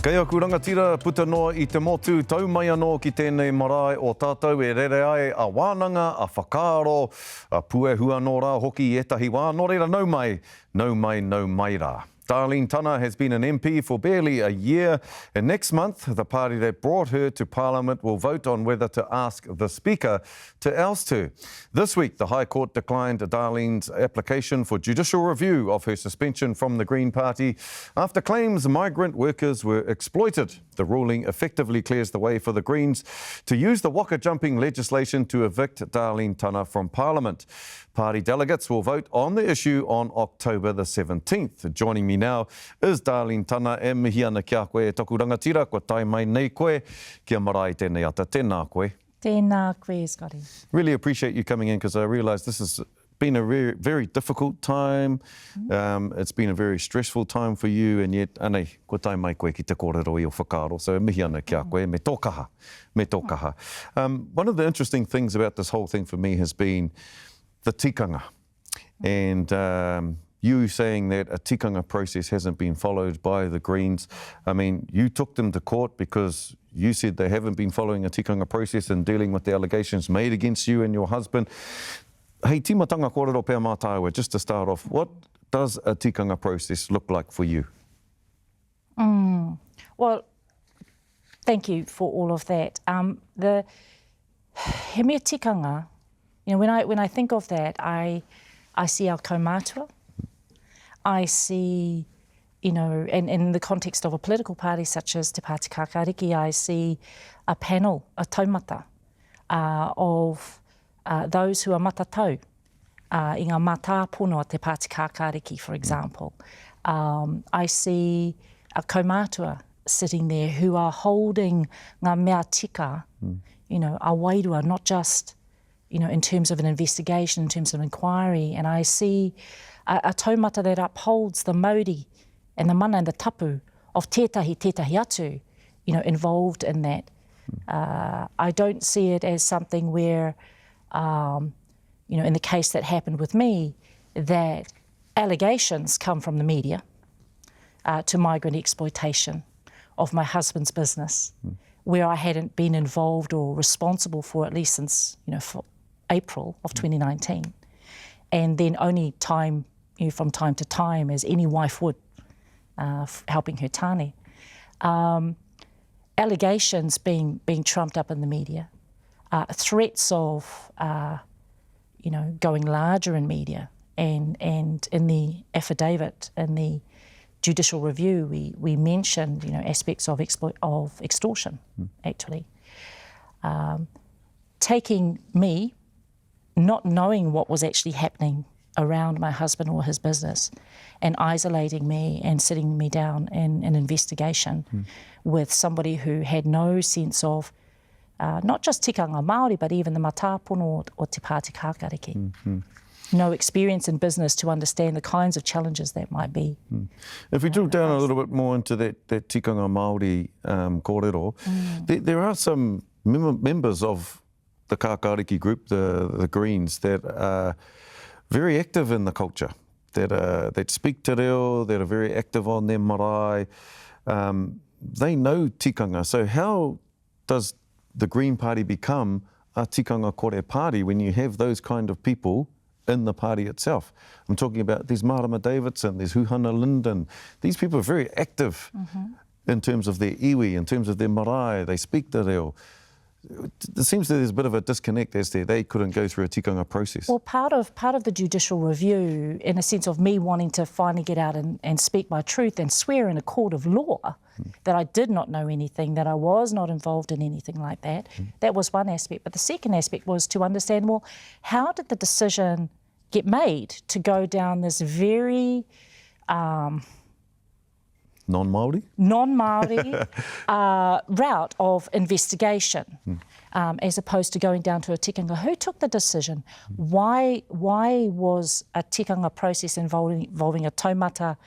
Kei aku rangatira puta noa I te motu tau mai anō ki tēnei marae o tātou e rere ai a wānanga, a whakaaro, a puehua nō rā hoki I etahi wā, nō reira nau mai rā. Darleen Tana has been an MP for barely a year, and next month the party that brought her to Parliament will vote on whether to ask the Speaker to oust her. This week the High Court declined Darleen's application for judicial review of her suspension from the Green Party after claims migrant workers were exploited. The ruling effectively clears the way for the Greens to use the waka-jumping legislation to evict Darleen Tana from Parliament. Party delegates will vote on the issue on October the 17th. Joining me now is Darleen Tana e mihi ana kia koe e toku rangatira, ko tai mai nei koe, kia marae tēnei ata, tēnā koe. Tēnā koe, Scotty. Really appreciate you coming in because I realise this has been a very, very difficult time. It's been a very stressful time for you, and yet, anei, ko tai mai koe ki te kōrero I o whakaaro, so e mihi ana kia koe, me tōkaha, me tōkaha. One of the interesting things about this whole thing for me has been the tikanga, and you saying that a tikanga process hasn't been followed by the Greens. I mean, you took them to court because you said they haven't been following a tikanga process and dealing with the allegations made against you and your husband. Hei, timatanga kōrero pēr mā tāua, just to start off, what does a tikanga process look like for you? Well, thank you for all of that. He mea tikanga, you know, when I think of that, I see our kaumātua. I see, you know, and in the context of a political party such as Te Pāti Kākāriki, I see a panel, a taumata, of those who are matatau, I ngā mātāpono a Te Pāti Kākāriki, for example. I see a kaumātua sitting there who are holding ngā mea tika, you know, a wairua, not just, you know, in terms of an investigation, in terms of an inquiry, and I see a taumata that upholds the mauri and the mana and the tapu of tētahi atu, you know, involved in that. I don't see it as something where, you know, in the case that happened with me, that allegations come from the media to migrant exploitation of my husband's business, where I hadn't been involved or responsible for at least since, you know, for April of 2019. And then only time, you know, from time to time, as any wife would, helping her tāne. Allegations being trumped up in the media, threats of, you know, going larger in media, and in the affidavit, in the judicial review, we mentioned, you know, aspects of extortion, actually. Taking me, not knowing what was actually happening around my husband or his business, and isolating me and sitting me down in an investigation with somebody who had no sense of not just tikanga Māori, but even the mātāpono o Te Pāti Kākāriki. No experience in business to understand the kinds of challenges that might be. If we drill down a little bit more into that tikanga Māori kōrero, there are some members of the Kākāriki group, the Greens, that are very active in the culture, that speak te reo, that are very active on their marae. They know tikanga. So how does the Green Party become a tikanga kore party when you have those kind of people in the party itself? I'm talking about these Marama Davidson, there's Huhana Linden. These people are very active in terms of their iwi, in terms of their marae, they speak te reo. It seems that there's a bit of a disconnect as they couldn't go through a tikanga process. Well, part of the judicial review, in a sense of me wanting to finally get out and speak my truth and swear in a court of law that I did not know anything, that I was not involved in anything like that, that was one aspect. But the second aspect was to understand, well, how did the decision get made to go down this very non-Māori route of investigation, as opposed to going down to a tikanga. Who took the decision? Why was a tikanga process involving a taumata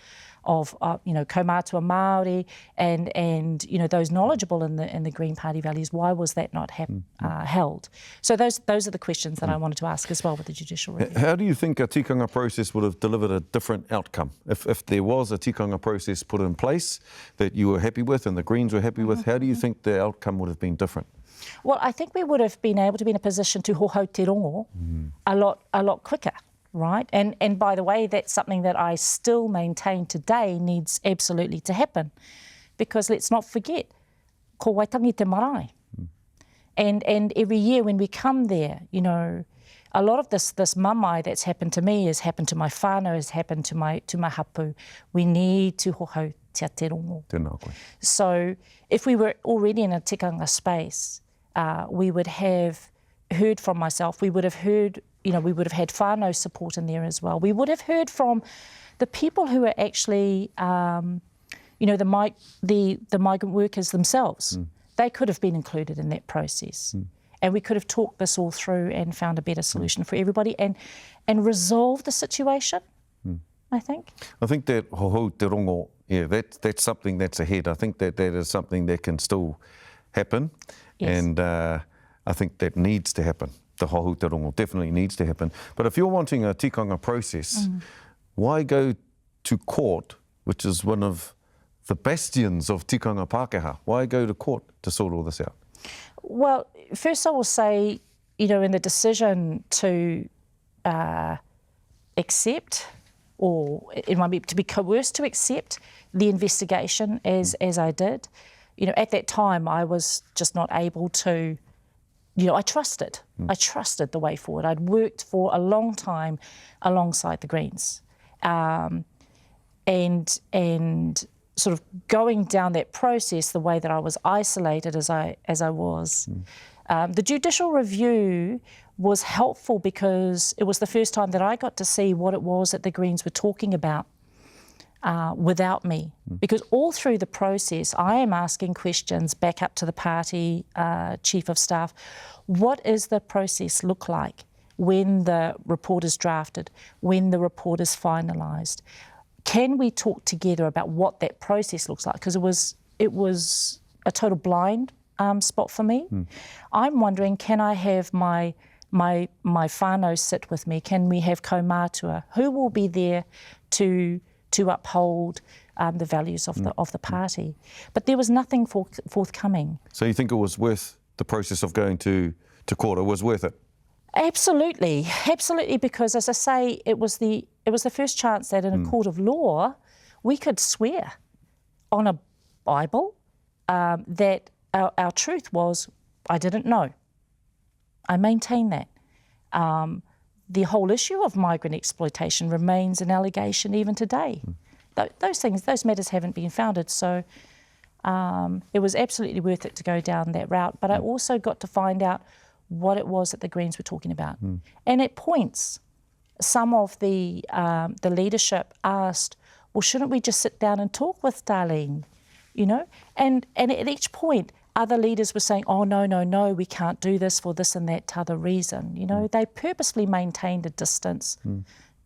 you know, kaumātua Māori and you know, those knowledgeable in the Green Party values, why was that not held? So those are the questions that I wanted to ask as well with the judicial review. How do you think a tikanga process would have delivered a different outcome? If there was a tikanga process put in place that you were happy with and the Greens were happy with, how do you think the outcome would have been different? Well, I think we would have been able to be in a position to hohau te rongo a lot quicker, right? And by the way, that's something that I still maintain today needs absolutely to happen, because let's not forget, ko waitangi te marae. And every year when we come there, you know, a lot of this mamai that's happened to me has happened to my whānau, has happened to my hapu. We need to hohau te rongo. So if we were already in a tikanga space, we would have heard from myself, we would have heard, you know, we would have had whānau support in there as well. We would have heard from the people who are actually, you know, the migrant workers themselves. They could have been included in that process. And we could have talked this all through and found a better solution for everybody and resolved the situation, I think. I think that hohau te rongo, yeah, that's something that's ahead. I think that is something that can still happen. Yes. And I think that needs to happen. The hohau te rongo definitely needs to happen. But if you're wanting a tikanga process, why go to court, which is one of the bastions of tikanga Pākehā? Why go to court to sort all this out? Well, first I will say, you know, in the decision to accept, or it might be to be coerced to accept the investigation as I did, you know, at that time I was just not able to, you know, I trusted the way forward. I'd worked for a long time alongside the Greens, and sort of going down that process the way that I was isolated as I was. The judicial review was helpful because it was the first time that I got to see what it was that the Greens were talking about without me. Because all through the process, I am asking questions back up to the party chief of staff. What does the process look like when the report is drafted, when the report is finalised? Can we talk together about what that process looks like? Because it was a total blind spot for me. I'm wondering, can I have my whānau sit with me? Can we have kaumātua? Who will be there to uphold the values of the party? But there was nothing forthcoming. So you think it was worth the process of going to court? It was worth it? Absolutely, because as I say, it was the first chance that in a court of law we could swear on a Bible that our truth was, I didn't know. I maintain that. The whole issue of migrant exploitation remains an allegation even today. Those matters haven't been founded, so it was absolutely worth it to go down that route. But I also got to find out what it was that the Greens were talking about. And at points, some of the leadership asked, well, shouldn't we just sit down and talk with Darleen, you know? And at each point, other leaders were saying, oh, no, we can't do this for this and that other reason. You know, they purposely maintained a distance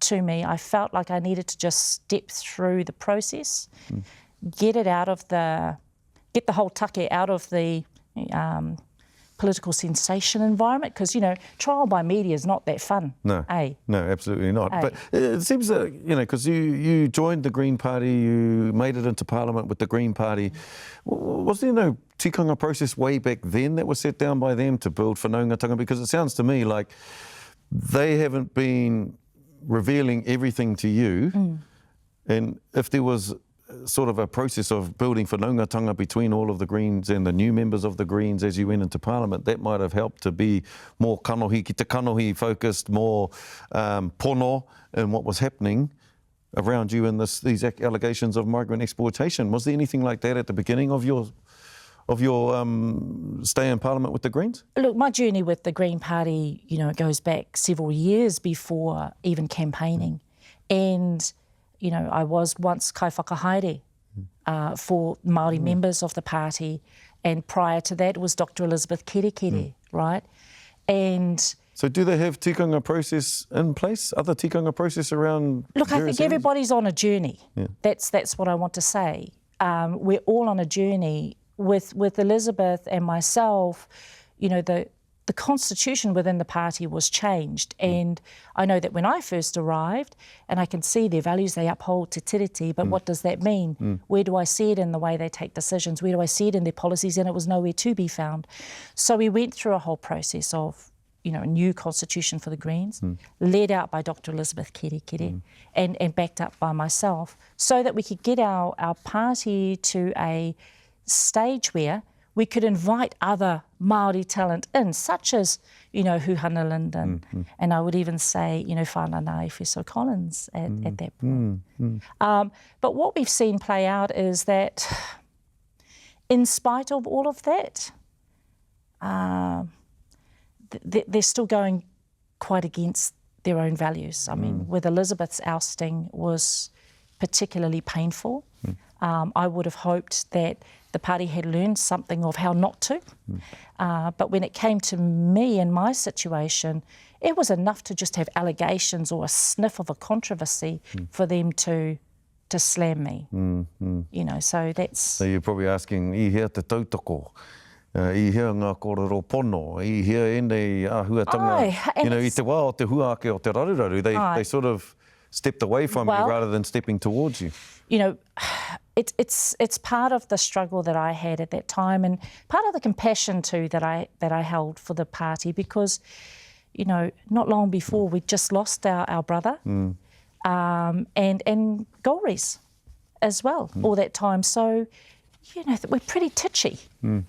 to me. I felt like I needed to just step through the process, get the whole take out of the political sensation environment, because, you know, trial by media is not that fun. No, absolutely not. But it seems that, you know, because you joined the Green Party, you made it into Parliament with the Green Party. Was there no tikanga process way back then that was set down by them to build whanaungatanga? Because it sounds to me like they haven't been revealing everything to you. And if there was sort of a process of building whanaungatanga between all of the Greens and the new members of the Greens as you went into Parliament, that might have helped to be more kanohi, ki te kanohi focused, more pono in what was happening around you in these allegations of migrant exploitation. Was there anything like that at the beginning of your stay in Parliament with the Greens? Look, my journey with the Green Party, you know, goes back several years before even campaigning. And you know, I was once kai whakahaere for Māori members of the party, and prior to that was Dr. Elizabeth Kerekere, right? And So do they have tikanga process in place? Other tikanga process around? Look, I think everybody's on a journey. Yeah. That's what I want to say. We're all on a journey. With Elizabeth and myself, you know, the constitution within the party was changed. And I know that when I first arrived, and I can see their values, they uphold te tiriti, but what does that mean? Where do I see it in the way they take decisions? Where do I see it in their policies? And it was nowhere to be found. So we went through a whole process of, you know, a new constitution for the Greens, led out by Dr. Elizabeth Kerekere and backed up by myself, so that we could get our party to a stage where we could invite other Māori talent in, such as, you know, Huhana Linden, and I would even say, you know, Whananai Feso Collins at that point. But what we've seen play out is that, in spite of all of that, they're still going quite against their own values. I mean, with Elizabeth's ousting was particularly painful. I would have hoped that the party had learned something of how not to. But when it came to me and my situation, it was enough to just have allegations or a sniff of a controversy for them to slam me. You know, so that's... So you're probably asking, I hea te tautoko, I hea ngā kōrero pono, I hea enei ahuatanga, you know, i te wā o te huake o te raruraru, they sort of stepped away from you rather than stepping towards you. You know, it's part of the struggle that I had at that time, and part of the compassion too that I held for the party, because, you know, not long before we just lost our brother, and Golries as well all that time. So, you know, we're pretty titchy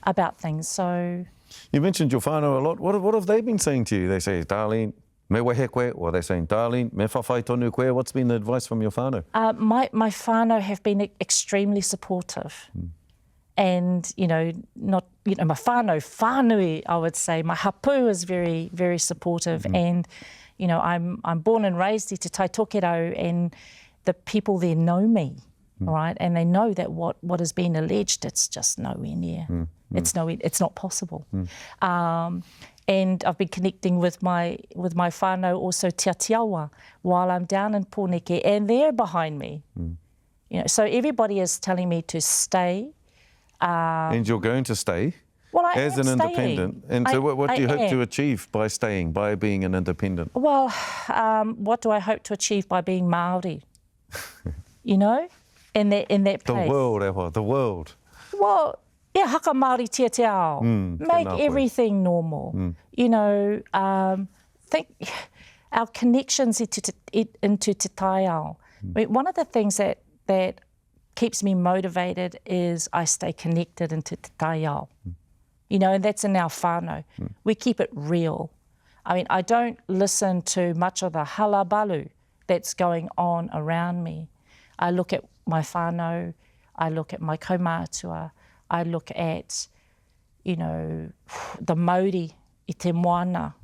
about things. So you mentioned your whānau a lot. What have they been saying to you? They say, Darleen, me wehe koe, or they're saying, Darleen, me whawhai tonu koe. What's been the advice from your whānau? My whānau have been extremely supportive. And, you know, my whānui, I would say, my hapu is very, very supportive. And, you know, I'm born and raised i te taitokero, and the people there know me, right? And they know that what has been alleged, it's just nowhere near. It's not possible. And I've been connecting with my whānau also Te Atiawa while I'm down in Pōneke, and they're behind me. You know, so everybody is telling me to stay. And you're going to stay as an independent. And so what do you hope to achieve by staying, by being an independent? Well, what do I hope to achieve by being Māori? You know, in that place. The world, Ewa, the world. Well, yeah, haka Māori tia te ao. Make everything normal. You know, think our connections into te tai ao. I mean, one of the things that keeps me motivated is I stay connected into te tai ao. You know, and that's in our whānau. We keep it real. I mean, I don't listen to much of the halabalu that's going on around me. I look at my whānau, I look at my kaumātua, I look at, you know, the Māori i te moana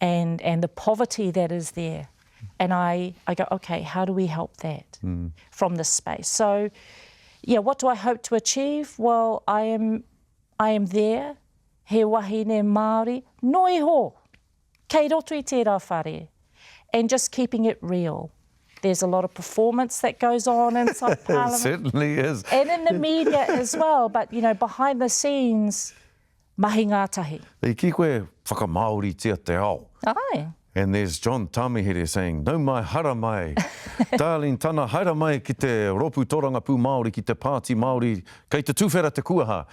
and the poverty that is there. And I go, okay, how do we help that from this space? So, yeah, what do I hope to achieve? Well, I am there, he wahine Māori, noi ho, kei roto i tērā whare, and just keeping it real. There's a lot of performance that goes on inside Parliament. It certainly is. And in the media as well, but, you know, behind the scenes, mahi ngātahi. I ki koe whakamāori tia te ao. Ai. And there's John Tamihere saying, no mai hara mai. Darleen Tana, haere mai ki te ropu toranga pū Māori, ki te pāti Māori, kei te tūwhera te kuaha.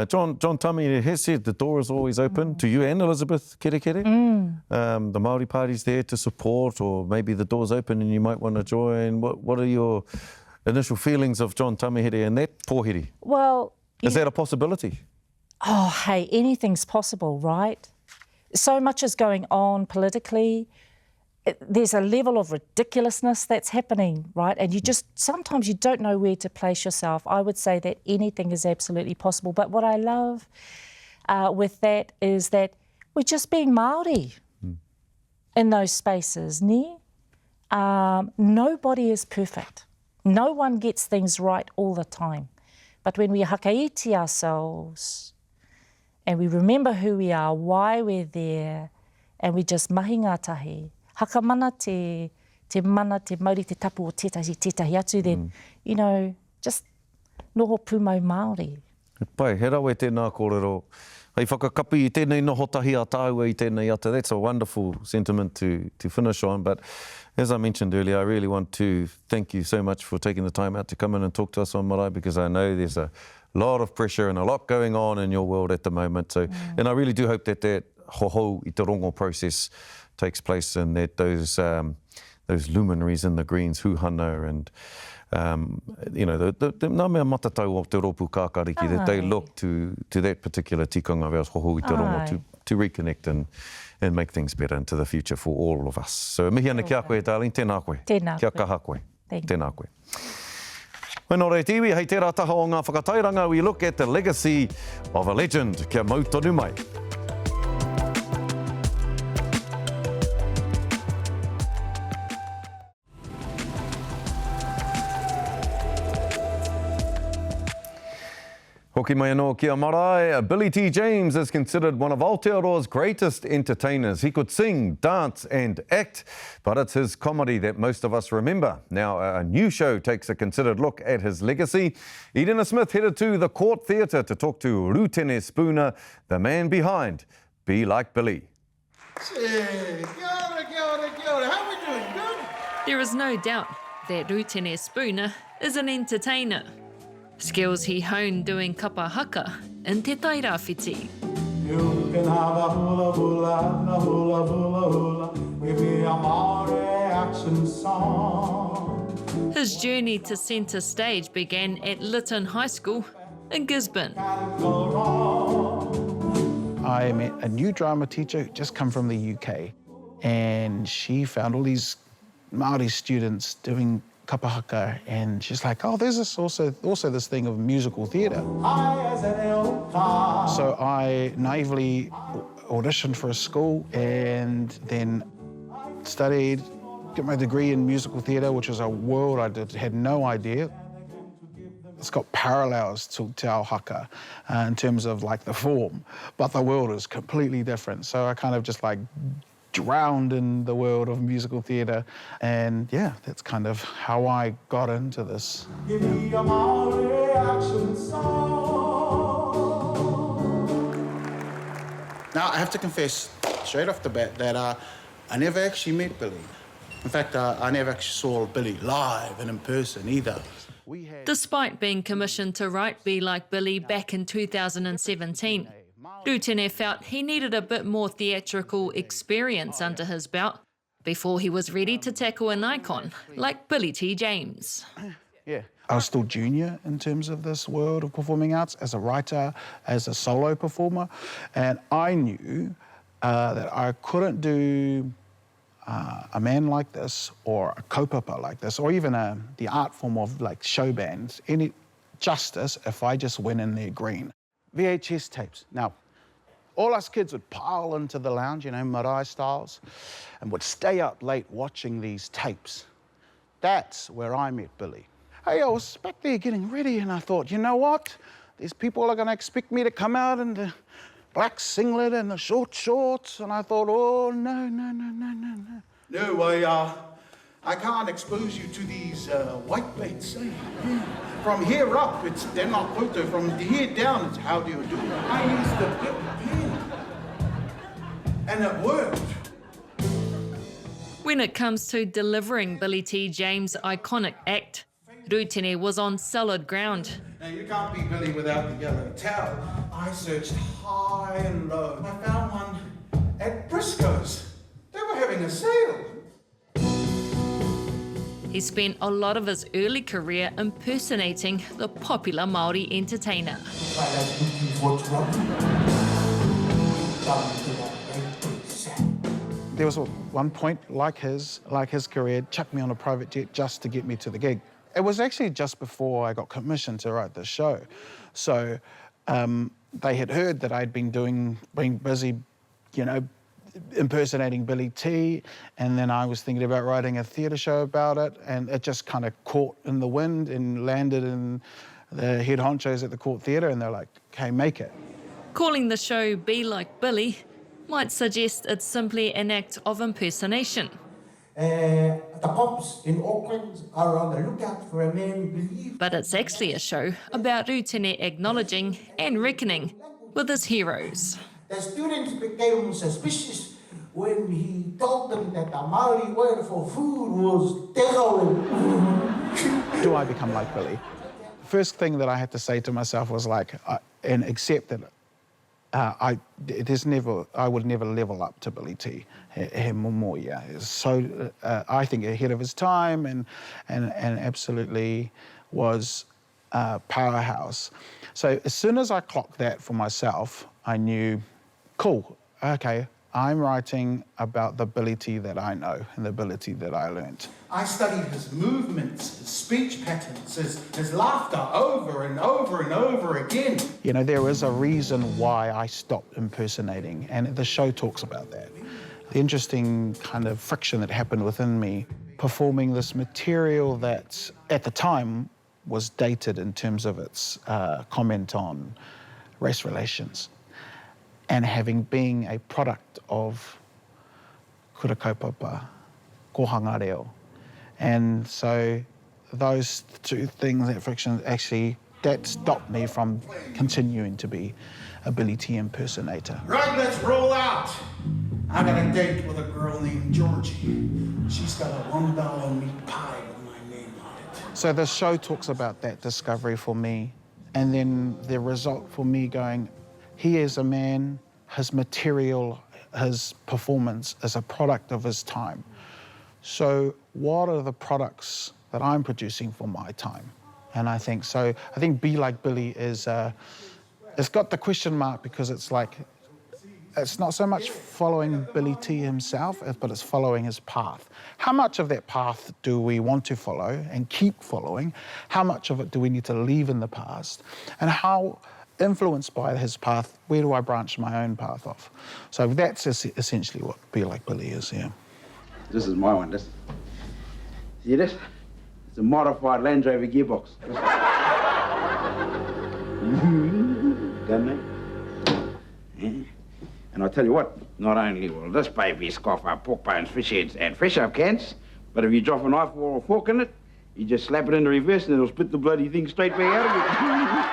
John Tamihere has said the door is always open to you and Elizabeth Kerekere. The Māori Party's there to support, or maybe the door's open and you might want to join. What are your initial feelings of John Tamihere and that pōhiri? Well... Is that a possibility? Oh, hey, anything's possible, right? So much is going on politically. There's a level of ridiculousness that's happening, right? And sometimes you don't know where to place yourself. I would say that anything is absolutely possible. But what I love with that is that we're just being Māori in those spaces, ne? Nobody is perfect. No one gets things right all the time. But when we hakaiti ourselves, and we remember who we are, why we're there, and we just mahi ngā tahi. Haka mana te mana, te mauri, te tapu o tētahi atu, then, you know, just noho pūmau Māori. Pai, he rawe tēnā kōrero. Hei whakakapi I tēnei noho tahi a tāua I tēnei ata. That's a wonderful sentiment to finish on. But as I mentioned earlier, I really want to thank you so much for taking the time out to come in and talk to us on Marae, because I know there's a lot of pressure and a lot going on in your world at the moment. So, and I really do hope that hoho I te rongo process takes place and that those luminaries in the Greens, Huhana and you know, the nā mea matatau o te ropu kākariki, that they look to that particular tikanga of ours, hoho I te rongo, to reconnect and make things better into the future for all of us. So mihi ana kia koe, Darleen, tēnā koe. Tēnā Kia kaha koe. Tēnā koe. Wai nō rei tiwi, hei tērā taha o ngā whakatairanga, we look at the legacy of a legend, kia mautonu mai. Hoki mai anō kia marae, Billy T. James is considered one of Aotearoa's greatest entertainers. He could sing, dance and act, but it's his comedy that most of us remember. Now, a new show takes a considered look at his legacy. Irena Smith headed to the Court Theatre to talk to Rutene Spooner, the man behind Be Like Billy. Kia ora, how are we doing? Good? There is no doubt that Rutene Spooner is an entertainer. Skills he honed doing kapa haka in te tairawhiti. You can have a hula hula, na hula hula hula, give me a Māori action song. His journey to centre stage began at Lytton High School in Gisborne. I met a new drama teacher who just come from the UK, and she found all these Māori students doing kapa haka, and she's like, oh, there's this also this thing of musical theatre. So I naively auditioned for a school and then studied, got my degree in musical theatre, which was a world I had no idea. It's got parallels to te ao haka in terms of like the form, but the world is completely different. So I kind of just like drowned in the world of musical theatre, and yeah, that's kind of how I got into this. Give me a Māori action song. Now, I have to confess straight off the bat that I never actually met Billy. In fact, I never actually saw Billy live and in person either. Despite being commissioned to write Be Like Billy back in 2017, Rutene felt he needed a bit more theatrical experience under his belt before he was ready to tackle an icon like Billy T. James. Yeah, I was still junior in terms of this world of performing arts as a writer, as a solo performer, and I knew that I couldn't do a man like this or a kaupapa like this or even the art form of like show bands any justice if I just went in there green. VHS tapes. Now, all us kids would pile into the lounge, you know, Marae styles, and would stay up late watching these tapes. That's where I met Billy. Hey, I was back there getting ready and I thought, you know what? These people are gonna expect me to come out in the black singlet and the short shorts. And I thought, oh, no. No, I can't expose you to these white baits. From here up, they're not photo. From here down, it's how do you do it? I used the big pen, and it worked. When it comes to delivering Billy T. James' iconic act, Rutene was on solid ground. Now, you can't be Billy without the yellow towel. I searched high and low. I found one at Briscoe's. They were having a sale. He spent a lot of his early career impersonating the popular Māori entertainer. There was one point like his career, chucked me on a private jet just to get me to the gig. It was actually just before I got commissioned to write this show. So they had heard that I'd been busy, you know, impersonating Billy T, and then I was thinking about writing a theatre show about it, and it just kind of caught in the wind and landed in the head honchos at the Court Theatre, and they're like, okay, make it. Calling the show Be Like Billy, might suggest it's simply an act of impersonation. The cops in Auckland are on the lookout for a man believed... But it's actually a show about Rutene acknowledging and reckoning with his heroes. The students became suspicious when he told them that the Māori word for food was tero. Do I become like Billy? The first thing that I had to say to myself was like, and accept that I would never level up to Billy T. He momoia is so, I think, ahead of his time and absolutely was a powerhouse. So as soon as I clocked that for myself, I knew, cool, okay, I'm writing about the ability that I know and the ability that I learned. I studied his movements, his speech patterns, his laughter over and over and over again. You know, there is a reason why I stopped impersonating, and the show talks about that. The interesting kind of friction that happened within me, performing this material that at the time was dated in terms of its comment on race relations, and having been a product of kura kaupapa, kohanga reo. And so those two things, that friction, actually, that stopped me from continuing to be a Billy T impersonator. Right, let's roll out. I got a date with a girl named Georgie. She's got a $1 meat pie with my name on it. So the show talks about that discovery for me, and then the result for me going, he is a man, his material, his performance is a product of his time. So what are the products that I'm producing for my time? And I think Be Like Billy is, it's got the question mark because it's like, it's not so much following Billy T himself, but it's following his path. How much of that path do we want to follow and keep following? How much of it do we need to leave in the past? And how influenced by his path, where do I branch my own path off? So that's essentially what Be Like Billy is, yeah. This is my one, this. See this? It's a modified Land Rover gearbox. Got it? Yeah. And I'll tell you what, not only will this baby scoff up pork bones, fish heads and fish up cans, but if you drop a knife or a fork in it, you just slap it in the reverse and it'll spit the bloody thing straight back out of it.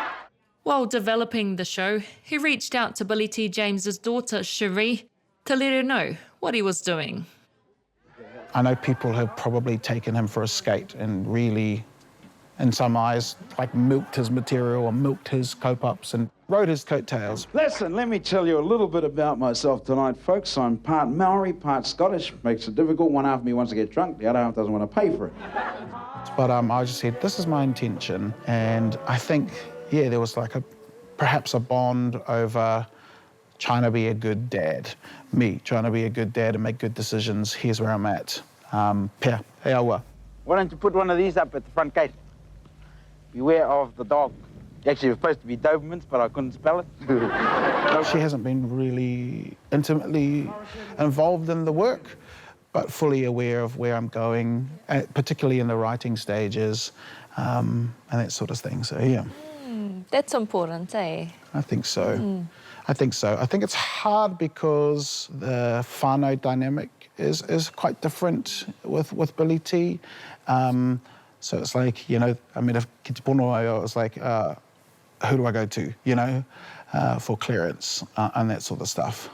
While developing the show, he reached out to Billy T. James's daughter, Cherie, to let her know what he was doing. I know people have probably taken him for a skate and really, in some eyes, like milked his material or milked his cope-ups and rode his coattails. Listen, let me tell you a little bit about myself tonight, folks. I'm part Maori, part Scottish. Makes it difficult. One half of me wants to get drunk, the other half doesn't want to pay for it. But I just said, this is my intention. And I think, yeah, there was like perhaps a bond over trying to be a good dad. Me trying to be a good dad and make good decisions. Here's where I'm at. Pea, he aua. Why don't you put one of these up at the front gate? Beware of the dog. Actually, it was supposed to be Dobermans, but I couldn't spell it. She hasn't been really intimately involved in the work, but fully aware of where I'm going, particularly in the writing stages, and that sort of thing, so yeah. That's important, eh? I think so. I think so. I think it's hard because the whānau dynamic is quite different with Billy T. So it's like, you know, I mean, if ki te pono ai, it's like, who do I go to, you know, for clearance and that sort of stuff.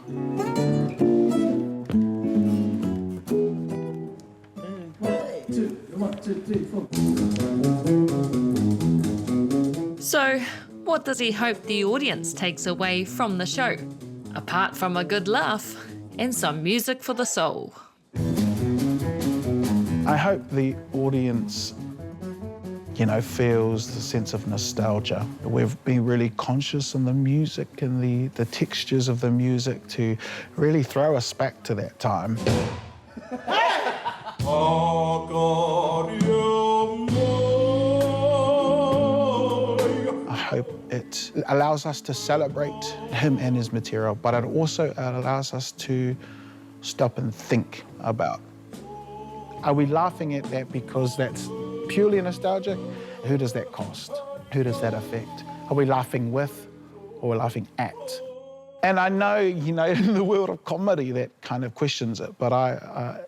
So, what does he hope the audience takes away from the show, apart from a good laugh and some music for the soul? I hope the audience, you know, feels the sense of nostalgia. We've been really conscious in the music and the textures of the music to really throw us back to that time. I hope it allows us to celebrate him and his material, but it also allows us to stop and think about, are we laughing at that because that's purely nostalgic? Who does that cost? Who does that affect? Are we laughing with or laughing at? And I know, you know, in the world of comedy that kind of questions it, but I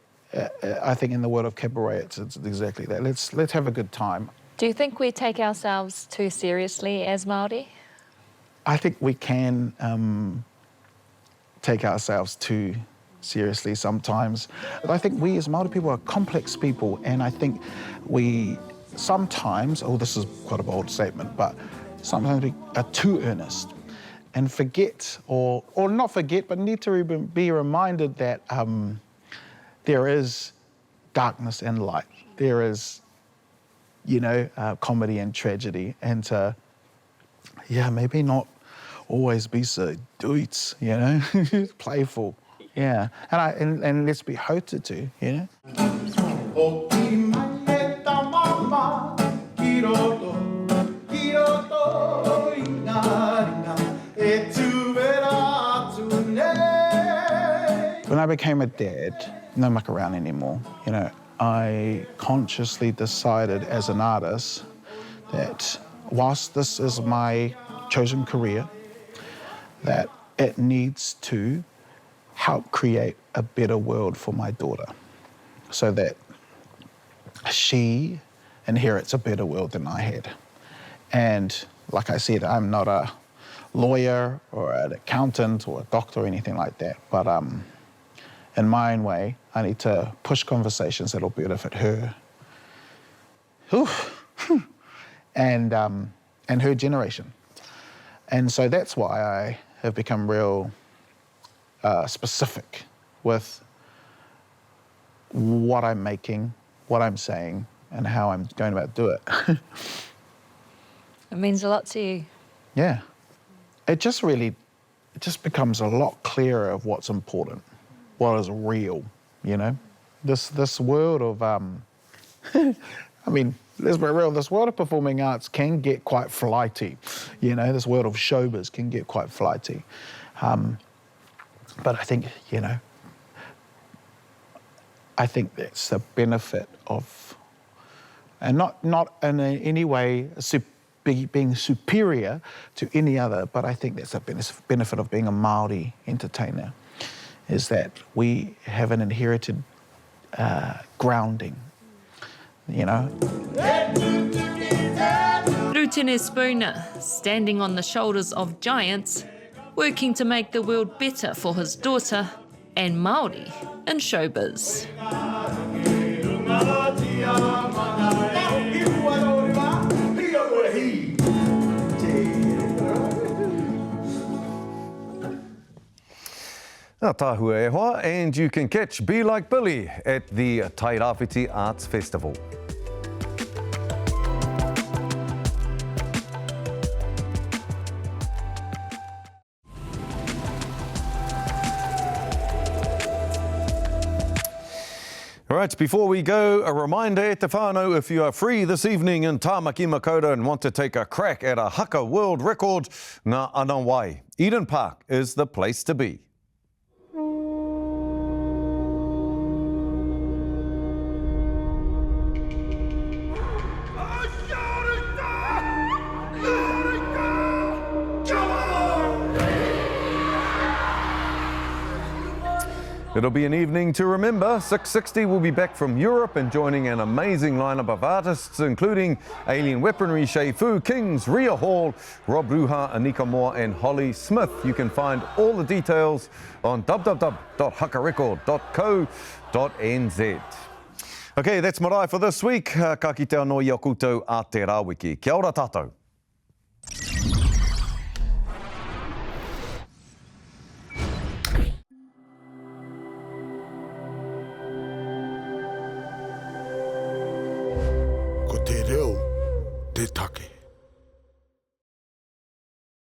think in the world of cabaret it's exactly that. Let's have a good time. Do you think we take ourselves too seriously as Māori? I think we can take ourselves too seriously sometimes. But I think we as Māori people are complex people, and I think we sometimes, oh, this is quite a bold statement, but sometimes we are too earnest and forget, or not forget, but need to be reminded that there is darkness and light. There is, you know, comedy and tragedy, and to, yeah, maybe not always be so duits, you know, playful, yeah. And let's be hautu too, you know. When I became a dad, no muck around anymore, you know, I consciously decided as an artist that whilst this is my chosen career, that it needs to help create a better world for my daughter so that she inherits a better world than I had. And like I said, I'm not a lawyer or an accountant or a doctor or anything like that, but in my own way, I need to push conversations that'll benefit her, and her generation. And so that's why I have become real specific with what I'm making, what I'm saying, and how I'm going about do it. It means a lot to you. Yeah. It just becomes a lot clearer of what's important, what is real, you know? This world of, I mean, let's be real, this world of performing arts can get quite flighty, you know? This world of showbiz can get quite flighty. But I think, you know, I think that's the benefit of, and not in any way being superior to any other, but I think that's a benefit of being a Māori entertainer, is that we have an inherited grounding, you know. Rutene Spooner, standing on the shoulders of giants, working to make the world better for his daughter and Māori in showbiz. Nā tāhua e hoa, and you can catch Be Like Billy at the Tairāwhiti Arts Festival. All right, before we go, a reminder e te whānau, if you are free this evening in Tāmaki Makaurau and want to take a crack at a haka world record, ngā ana wai. Eden Park is the place to be. It'll be an evening to remember. 660 will be back from Europe and joining an amazing lineup of artists, including Alien Weaponry, Shea Fu, Kings, Ria Hall, Rob Ruha, Anika Moore and Holly Smith. You can find all the details on www.hakarecord.co.nz. Okay, that's Marae for this week. Ka kite anō i a koutou a te rāwiki. Kia ora tātou. Ko te reo, te take.